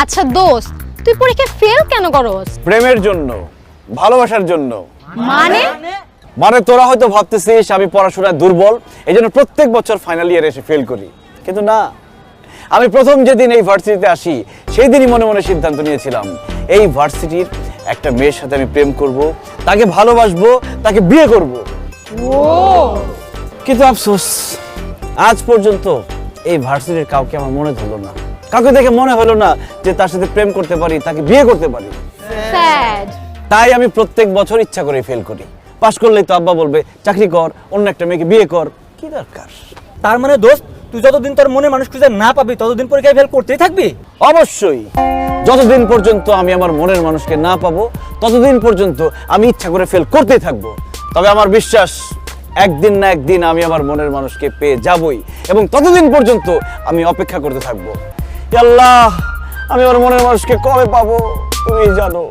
আচ্ছা দোস্ত, তুই পরীক্ষা ফেল কেন করস? প্রেমের জন্য, ভালোবাসার জন্য। মানে মানে তোরা হয়তো ভাবতেছিস আমি পড়াশোনায় দুর্বল, এই জন্য প্রত্যেক বছর ফাইনাল ইয়ারে এসে ফেল করি, কিন্তু না। আমি প্রথম যেদিন এই ভার্সিটিতে আসি সেই দিনই মনে মনে সিদ্ধান্ত নিয়েছিলাম এই ভার্সিটির একটা মেয়ের সাথে আমি প্রেম করব, তাকে ভালোবাসবো, তাকে বিয়ে করব। কিন্তু আফসোস, আজ পর্যন্ত এই ভার্সিটির কাউকে আমার মনে ধরলো না, কাউকে দেখে মনে হলো না যে তার সাথে প্রেম করতে পারি, তাকে বিয়ে করতে পারি। স্যাড। তাই আমি প্রত্যেক বছর ইচ্ছা করে ফেল করি। পাশ করলেই তো আব্বা বলবে চাকরি কর, অন্য একটা মেয়েকে বিয়ে কর, কি দরকার। তার মানে দোস্ত, তুই যতদিন তোর মনে মানুষ খুঁজে না পাবি ততদিন পরীক্ষায় ফেল করতেই থাকবি? অবশ্যই, যতদিন পর্যন্ত আমি আমার মনের মানুষকে না পাবো ততদিন পর্যন্ত আমি ইচ্ছা করে ফেল করতেই থাকবো। তবে আমার বিশ্বাস একদিন না একদিন আমি আমার মনের মানুষকে পেয়ে যাবই, এবং ততদিন পর্যন্ত আমি অপেক্ষা করতে থাকবো। আল্লাহ, আমি আমার মনের মানুষকে কবে পাবো তুমি জানো।